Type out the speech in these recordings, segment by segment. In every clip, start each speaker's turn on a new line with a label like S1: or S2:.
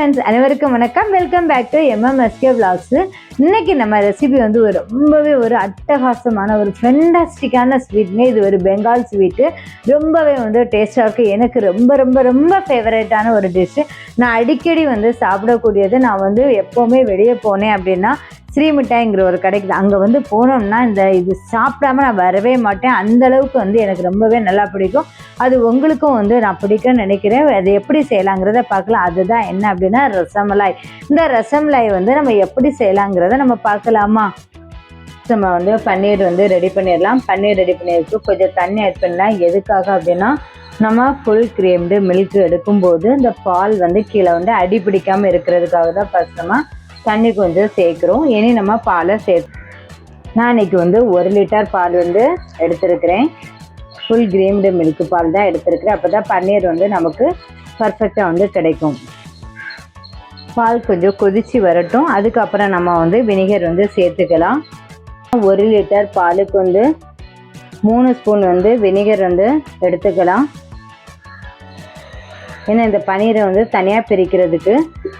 S1: Friends, அனைவருக்கும் வணக்கம். Welcome back to MMSK Vlogs. இன்னைக்கு நம்ம ரெசிபி வந்து ரொம்பவே ஒரு அட்டகாசமான ஒரு ஃபென்டாஸ்டிக்கான ஸ்வீட்ங்க. இது ஒரு பெங்கால் ஸ்வீட்டு. ரொம்பவே வந்து டேஸ்டாக இருக்குது. எனக்கு ரொம்ப ரொம்ப ரொம்ப ஃபேவரட்டான ஒரு டிஷ்ஷு. நான் அடிக்கடி வந்து சாப்பிடக்கூடியது. நான் வந்து எப்போவுமே வெளியே போனேன் அப்படின்னா ஸ்ரீமிட்டாய்ங்கிற ஒரு கடைக்கு அங்கே வந்து போனோம்னா இது சாப்பிடாம நான் வரவே மாட்டேன். அந்தளவுக்கு வந்து எனக்கு ரொம்பவே நல்லா பிடிக்கும். அது உங்களுக்கும் வந்து நான் பிடிக்கும்னு நினைக்கிறேன். அது எப்படி செய்யலாங்கிறத பார்க்கலாம். அதுதான் என்ன அப்படின்னா ரசமலாய். இந்த ரசமலாய் வந்து நம்ம எப்படி செய்யலாங்கிறத நம்ம பார்க்கலாமா? நம்ம வந்து பன்னீர் வந்து ரெடி பண்ணிடலாம். பன்னீர் ரெடி பண்ணியிருக்கு. கொஞ்சம் தண்ணி ஆட் பண்ணலாம். எதுக்காக அப்படின்னா நம்ம ஃபுல் க்ரீம்டு மில்க் எடுக்கும்போது இந்த பால் வந்து கீழே வந்து அடி பிடிக்காமல் இருக்கிறதுக்காக தான் ஃபஸ்ட் நம்ம தண்ணி கொஞ்சம் சேர்க்குறோம். இனி நம்ம பாலை நான் இன்றைக்கி வந்து 1 லிட்டர் பால் வந்து எடுத்துருக்கிறேன். ஃபுல் க்ரீம்டு மில்க் பால் தான் எடுத்துருக்கிறேன். அப்போ தான் பன்னீர் வந்து நமக்கு பர்ஃபெக்டாக வந்து கிடைக்கும். பால் கொஞ்சம் கொதித்து வரட்டும். அதுக்கப்புறம் நம்ம வந்து வினிகர் வந்து சேர்த்துக்கலாம். 1 லிட்டர் பாலுக்கு வந்து 3 ஸ்பூன் வந்து வினிகர் வந்து எடுத்துக்கலாம். ஏன்னா இந்த பன்னீரை வந்து தனியாக பிரிக்கிறதுக்கு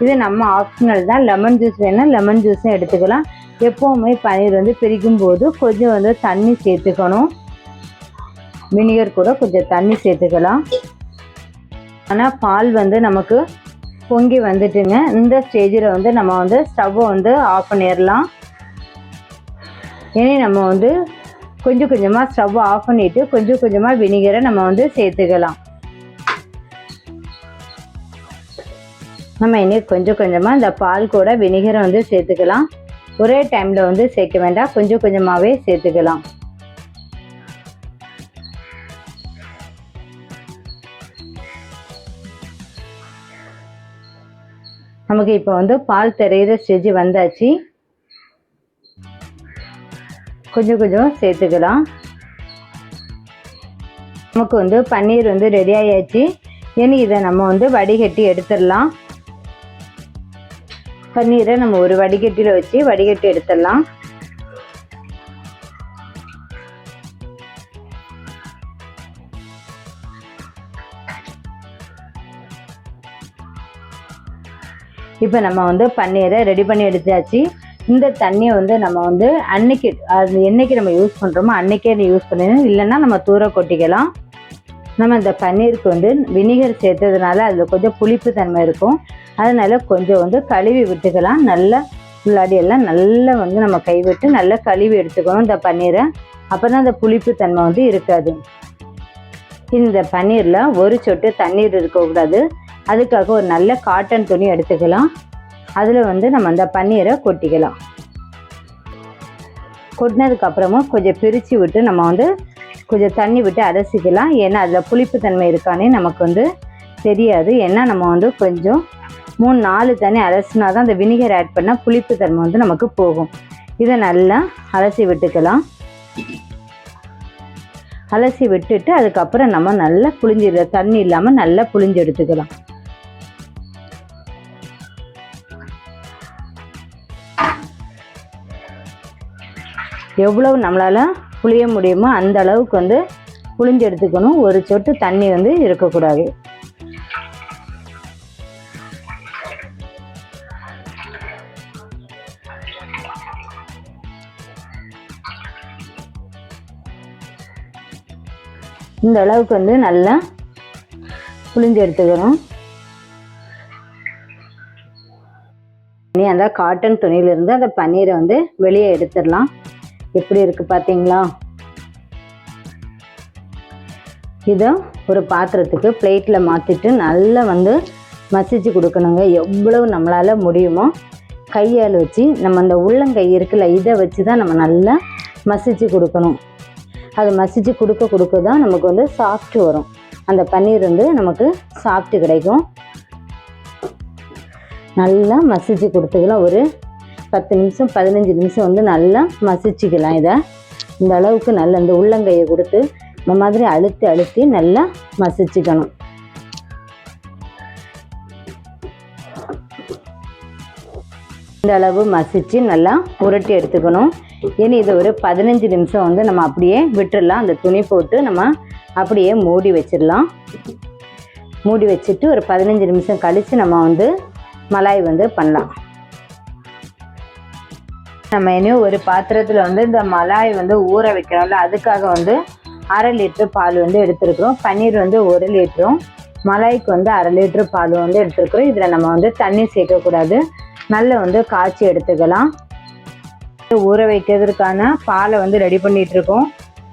S1: இது நம்ம ஆப்ஷனல் தான். லெமன் ஜூஸ் வேணால் லெமன் ஜூஸும் எடுத்துக்கலாம். எப்போவுமே பன்னீர் வந்து பிரிக்கும் போது கொஞ்சம் வந்து தண்ணி சேர்த்துக்கணும். வினிகர் கூட கொஞ்சம் தண்ணி சேர்த்துக்கலாம். ஆனால் பால் வந்து நமக்கு பொங்கி வந்துட்டுங்க. இந்த ஸ்டேஜில் வந்து நம்ம வந்து ஸ்டவ்வை வந்து ஆஃப் பண்ணிடலாம். இனி நம்ம வந்து கொஞ்சம் கொஞ்சமாக ஸ்டவ்வை ஆஃப் பண்ணிவிட்டு கொஞ்சம் கொஞ்சமாக வினிகரை நம்ம வந்து சேர்த்துக்கலாம். நம்ம இனி கொஞ்சம் கொஞ்சமாக இந்த பால் கூட வினிகரை வந்து சேர்த்துக்கலாம். ஒரே டைமில் வந்து சேர்க்க வேண்டாம், கொஞ்சம் கொஞ்சமாகவே சேர்த்துக்கலாம். நமக்கு இப்போ வந்து பால் தெரிகிற ஸ்டேஜ் வந்தாச்சு. கொஞ்சம் கொஞ்சம் சேர்த்துக்கலாம். நமக்கு வந்து பன்னீர் வந்து ரெடி ஆயாச்சு. இனி இதை நம்ம வந்து வடிகட்டி எடுத்துடலாம். பன்னீரை நம்ம ஒரு வடிகட்டியில் வச்சு வடிகட்டி எடுத்துடலாம். இப்போ நம்ம வந்து பன்னீரை ரெடி பண்ணி எடுத்தாச்சு. இந்த தண்ணியை வந்து நம்ம வந்து என்னைக்கு நம்ம யூஸ் பண்ணுறோமோ அன்னைக்கே யூஸ் பண்ணிடணும். இல்லைன்னா நம்ம தூர கொட்டிக்கலாம். நம்ம இந்த பன்னீருக்கு வந்து வினிகர் சேர்த்ததுனால அதில் கொஞ்சம் புளிப்பு தன்மை இருக்கும். அதனால் கொஞ்சம் வந்து கழுவி விட்டுக்கலாம். நல்லா உள்ளாடியெல்லாம் நல்லா வந்து நம்ம கைவிட்டு நல்லா கழுவி எடுத்துக்கணும் இந்த பன்னீரை. அப்போ தான் அந்த புளிப்பு தன்மை வந்து இருக்காது. இந்த பன்னீரில் ஒரு சொட்டு தண்ணீர் இருக்கக்கூடாது. அதுக்காக ஒரு நல்ல காட்டன் துணி எடுத்துக்கலாம். அதில் வந்து நம்ம அந்த பன்னீரை கொட்டிக்கலாம். கொட்டினதுக்கப்புறமா கொஞ்சம் பிரித்து விட்டு நம்ம வந்து கொஞ்சம் தண்ணி விட்டு அரைச்சிக்கலாம். ஏன்னா அதில் புளிப்பு தன்மை இருக்கானே நமக்கு வந்து தெரியாது. ஏன்னா நம்ம வந்து கொஞ்சம் 3-4 தண்ணி அரைச்சினா தான் அந்த வினிகர் ஆட் பண்ணால் புளிப்பு தன்மை வந்து நமக்கு போகும். இதை நல்லா அலசி விட்டுக்கலாம். அலசி விட்டுட்டு அதுக்கப்புறம் நம்ம நல்லா புளிஞ்சிட தண்ணி இல்லாமல் நல்லா புளிஞ்சு எடுத்துக்கலாம். எவ்வளவு நம்மளால் புளிய முடியுமோ அந்த அளவுக்கு வந்து புளிஞ்சு எடுத்துக்கணும். ஒரு சொட்டு தண்ணி வந்து இருக்கக்கூடாது. இந்த அளவுக்கு வந்து நல்லா புளிஞ்சு எடுத்துக்கணும். இனி அந்த காட்டன் துணியிலிருந்து அந்த பன்னீரை வந்து வெளியே எடுத்துடலாம். எப்படி இருக்குது பார்த்தீங்களா? இதை ஒரு பாத்திரத்துக்கு பிளேட்டில் மாற்றிட்டு நல்லா வந்து மசிச்சு கொடுக்கணுங்க. எவ்வளவு நம்மளால் முடியுமோ கையால் வச்சு நம்ம அந்த உள்ளங்கை இருக்குல்ல இதை வச்சு தான் நம்ம நல்லா மசிச்சு கொடுக்கணும். அது மசிச்சு கொடுக்க தான் நமக்கு வந்து சாஃப்ட் வரும். அந்த பன்னீர் வந்து நமக்கு சாஃப்ட் கிடைக்கும். நல்லா மசிச்சு கொடுத்துக்கலாம். ஒரு 10 நிமிஷம் 15 நிமிஷம் வந்து நல்லா மசிச்சுக்கலாம். இதை இந்த அளவுக்கு நல்லா இந்த உள்ளங்கையை கொடுத்து இந்த மாதிரி அழுத்தி நல்லா மசிச்சுக்கணும். இந்த அளவு மசிச்சு நல்லா உருட்டி எடுத்துக்கணும். இனி இதை ஒரு 15 நிமிஷம் வந்து நம்ம அப்படியே விட்டுடலாம். அந்த துணி போட்டு நம்ம அப்படியே மூடி வச்சிடலாம். மூடி வச்சுட்டு ஒரு 15 நிமிஷம் கழித்து நம்ம வந்து மலாய் வந்து பண்ணலாம். நம்ம இன்னும் ஒரு பாத்திரத்தில் வந்து இந்த மலாய் வந்து ஊற வைக்கிறோம்ல, அதுக்காக வந்து 1/2 லிட்டர் பால் வந்து எடுத்துருக்குறோம். பன்னீர் வந்து 1 லிட்டரும், மலாய்க்கு வந்து 1/2 லிட்டர் பால் வந்து எடுத்துருக்குறோம். இதில் நம்ம வந்து தண்ணி சேர்க்கக்கூடாது, நல்லா வந்து காய்ச்சி எடுத்துக்கலாம். ஊற வைக்கிறதுக்கான பாலை வந்து ரெடி பண்ணிகிட்டு இருக்கோம்.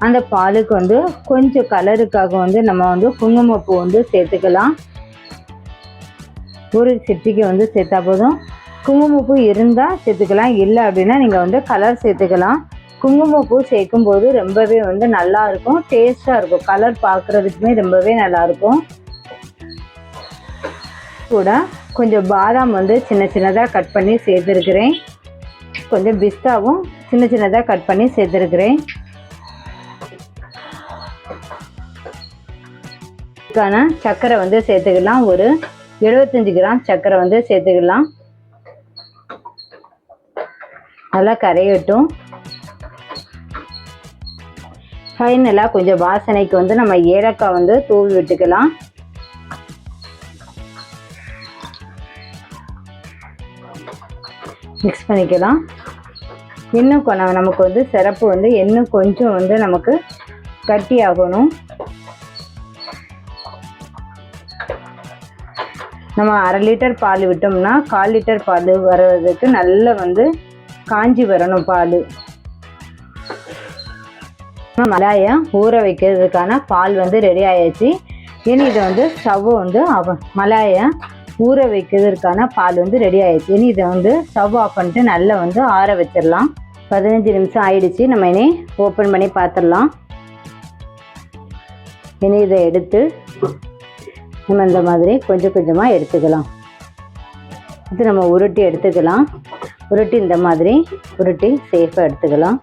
S1: அந்த பாலுக்கு வந்து கொஞ்சம் கலருக்காக வந்து நம்ம வந்து குங்குமப்பூ வந்து சேர்த்துக்கலாம். ஒரு சிட்டிக்கு வந்து சேர்த்தா போதும். குங்குமப்பூ இருந்தால் சேர்த்துக்கலாம், இல்லை அப்படின்னா நீங்கள் வந்து கலர் சேர்த்துக்கலாம். குங்குமப்பூ சேர்க்கும்போது ரொம்பவே வந்து நல்லாயிருக்கும், டேஸ்ட்டாக இருக்கும். கலர் பார்க்குறதுக்குமே ரொம்பவே நல்லாயிருக்கும். கூட கொஞ்சம் பாதாம் வந்து சின்ன சின்னதாக கட் பண்ணி சேர்த்துருக்குறேன். கொஞ்சம் பிஸ்தாவும் சின்ன சின்னதாக கட் பண்ணி சேர்த்துருக்குறேன். இதுக்கான சர்க்கரை வந்து சேர்த்துக்கலாம். ஒரு 75 கிராம் சர்க்கரை வந்து சேர்த்துக்கலாம். நல்லா கரையட்டும். ஃபைனலாக கொஞ்சம் வாசனைக்கு வந்து நம்ம ஏலக்காய் வந்து தூள் விட்டுக்கலாம். மிக்ஸ் பண்ணிக்கலாம். இன்னும் நமக்கு வந்து சிரப்பு வந்து இன்னும் கொஞ்சம் வந்து நமக்கு கட்டி ஆகணும். நம்ம 1/2 லிட்டர் பால் விட்டோம்னா 1/4 லிட்டர் பால் வர்றதுக்கு நல்லா வந்து காஞ்சி வரணும் பால். மலாயை ஊற வைக்கிறதுக்கான பால் வந்து ரெடி ஆயாச்சு. இனி இதை வந்து ஸ்டவ் வந்து மலாயை ஊற வைக்கிறதுக்கான பால் வந்து ரெடி ஆயிடுச்சு. இனி இதை வந்து ஸ்டவ் ஆஃப் பண்ணிட்டு நல்லா வந்து ஆற வச்சிடலாம். 15 நிமிஷம் ஆயிடுச்சு. நம்ம இனி ஓப்பன் பண்ணி பார்த்துடலாம். இனி இதை எடுத்து நம்ம இந்த மாதிரி கொஞ்சம் கொஞ்சமாக எடுத்துக்கலாம். இது நம்ம உருட்டி எடுத்துக்கலாம். உருட்டி இந்த மாதிரி உருட்டி சேஃபாக எடுத்துக்கலாம்.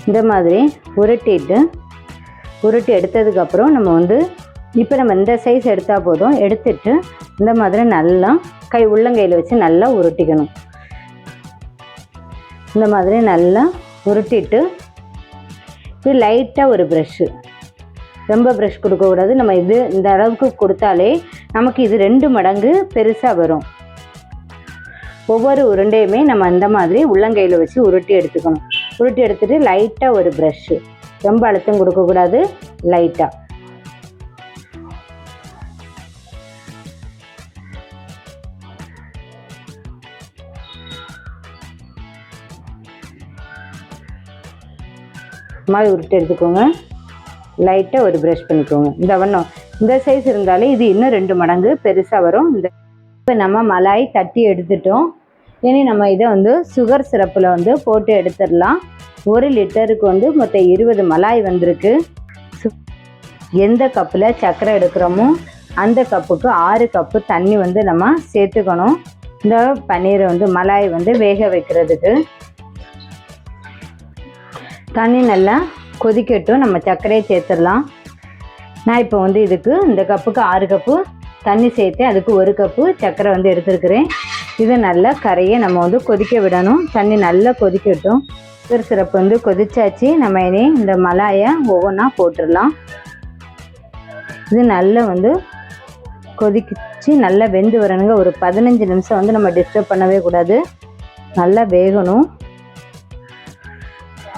S1: இந்த மாதிரி உருட்டி எடுத்ததுக்கப்புறம் நம்ம வந்து இப்போ நம்ம இந்த சைஸ் எடுத்தால் போதும். எடுத்துட்டு இந்த மாதிரி நல்லா உள்ளங்கையில் வச்சு நல்லா உருட்டிக்கணும். இந்த மாதிரி நல்லா உருட்டிட்டு இது லைட்டாக ஒரு ப்ரெஷ்ஷு, ரொம்ப ப்ரெஷ் கொடுக்கக்கூடாது. நம்ம இது இந்த அளவுக்கு கொடுத்தாலே நமக்கு இது 2 மடங்கு பெருசாக வரும். ஒவ்வொரு உருண்டையுமே நம்ம இந்த மாதிரி உள்ளங்கையில் வச்சு உருட்டி எடுத்துக்கணும். உருட்டி எடுத்துகிட்டு லைட்டாக ஒரு ப்ரெஷ்ஷு, ரொம்ப அழுத்தம் கொடுக்கக்கூடாது, லைட்டாக. மாதிரி உருட்டி எடுத்துக்கோங்க. லைட்டாக ஒரு ப்ரஷ் பண்ணிக்கோங்க. இந்த வண்ணம் இந்த சைஸ் இருந்தாலே இது இன்னும் 2 மடங்கு பெருசாக வரும். இப்போ நம்ம மலாய் தட்டி எடுத்துட்டோம். இனி நம்ம இதை வந்து சுகர் சிரப்பில் வந்து போட்டு எடுத்துடலாம். 1 லிட்டருக்கு வந்து மொத்தம் 20 மலாய் வந்திருக்கு. எந்த கப்பில் சர்க்கரை எடுக்கிறோமோ அந்த கப்புக்கு 6 கப்பு தண்ணி வந்து நம்ம சேர்த்துக்கணும். இந்த பன்னீரை வந்து மலாய் வந்து வேக வைக்கிறதுக்கு தண்ணி நல்லா கொதிக்கட்டும். நம்ம சர்க்கரையை சேர்த்துடலாம். நான் இப்போ வந்து இதுக்கு இந்த கப்புக்கு 6 கப்பு தண்ணி சேர்த்து அதுக்கு 1 கப்பு சர்க்கரை வந்து எடுத்துருக்கிறேன். இதை நல்லா கரையை நம்ம வந்து கொதிக்க விடணும். தண்ணி நல்லா கொதிக்கட்டும். சுகர் சிரப்பு வந்து கொதிச்சாச்சு. நம்ம இனி இந்த மலாயை ஒவ்வொன்றா போட்டுடலாம். இது நல்லா வந்து கொதிச்சு நல்லா வெந்து வரணுங்க. ஒரு 15 நிமிஷம் வந்து நம்ம டிஸ்டர்ப் பண்ணவே கூடாது, நல்லா வேகணும்.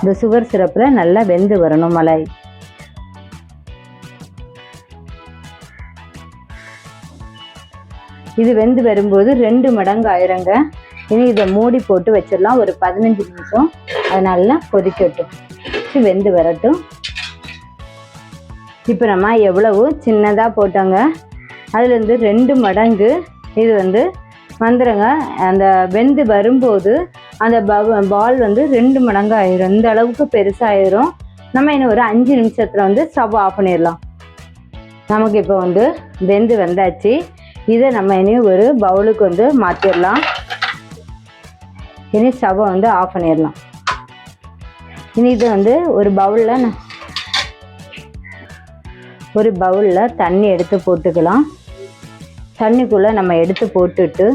S1: இந்த சுகர் சிரப்பில் நல்லா வெந்து வரணும் மலாய். இது வெந்து வரும்போது 2 மடங்கு ஆயிருங்க. இனி இதை மூடி போட்டு வச்சிடலாம் ஒரு 15 நிமிஷம். அது நல்லா கொதிக்கட்டும், வெந்து வரட்டும். இப்போ நம்ம எவ்வளவு சின்னதாக போட்டோங்க, அதுலேருந்து 2 மடங்கு இது வந்து வந்துடுங்க. அந்த வெந்து வரும்போது அந்த பால் வந்து 2 மடங்கு ஆயிரும். இந்த அளவுக்கு பெருசாகிடும். நம்ம இன்னும் ஒரு 5 நிமிஷத்தில் வந்து ஸ்டவ் ஆஃப் பண்ணிடலாம். நமக்கு இப்போ வந்து வெந்து வந்தாச்சு. இதை நம்ம இனி ஒரு பவுலுக்கு வந்து மாற்றிடலாம். இனி ஸ்டவ்வை வந்து ஆஃப் பண்ணிடலாம். இனி இது வந்து ஒரு பவுலில் தண்ணி எடுத்து போட்டுக்கலாம். தண்ணிக்குள்ளே நம்ம எடுத்து போட்டுட்டு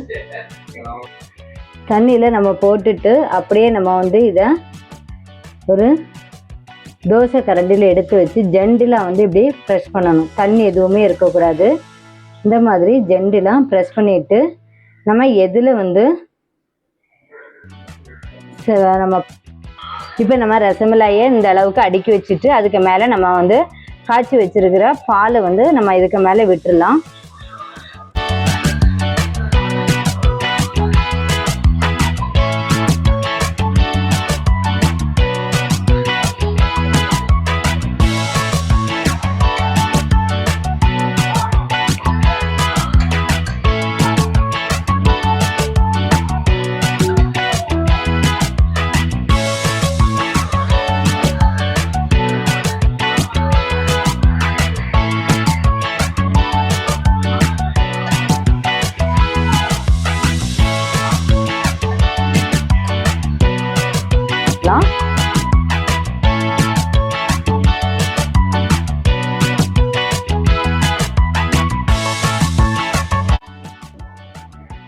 S1: தண்ணியில் நம்ம போட்டுட்டு அப்படியே நம்ம வந்து இதை ஒரு தோசை கரண்டியில் எடுத்து வச்சு ஜெண்டில் வந்து இப்படி ப்ரெஷ் பண்ணணும். தண்ணி எதுவுமே இருக்கக்கூடாது. இந்த மாதிரி ஜென்டிலாக ப்ரெஸ் பண்ணிவிட்டு நம்ம எதில் வந்து நம்ம இப்போ நம்ம ரசமலாயை இந்த அளவுக்கு அடுக்கி வச்சுட்டு அதுக்கு மேலே நம்ம வந்து காய்ச்சி வச்சிருக்கிற பாலை வந்து நம்ம இதுக்கு மேலே விட்டுடலாம்.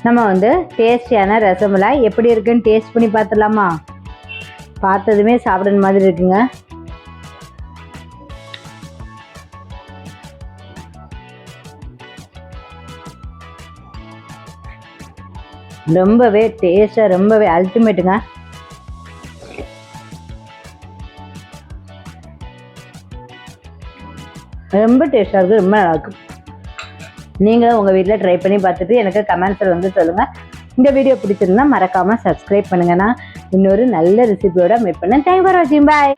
S1: நம்ம வந்து டேஸ்டியான ரசமலாய் எப்படி இருக்குன்னு டேஸ்ட் பண்ணி பார்த்துடலாமா? பார்த்ததுமே சாப்பிடுற மாதிரி இருக்குங்க. ரொம்பவே டேஸ்டாக ரொம்பவே அல்டிமேட்டுங்க. ரொம்ப டேஸ்டாக இருக்குது, ரொம்ப நல்லாயிருக்கு. நீங்களும் உங்கள் வீட்டில் ட்ரை பண்ணி பார்த்துட்டு எனக்கு கமெண்ட்ஸில் வந்து சொல்லுங்கள். இந்த வீடியோ பிடிச்சிருந்தா மறக்காமல் சப்ஸ்கிரைப் பண்ணுங்கன்னா இன்னொரு நல்ல ரெசிபியோட மீட் பண்ணேன். தேங்க்யூ ஃபார் வாட்சிங். பாய்.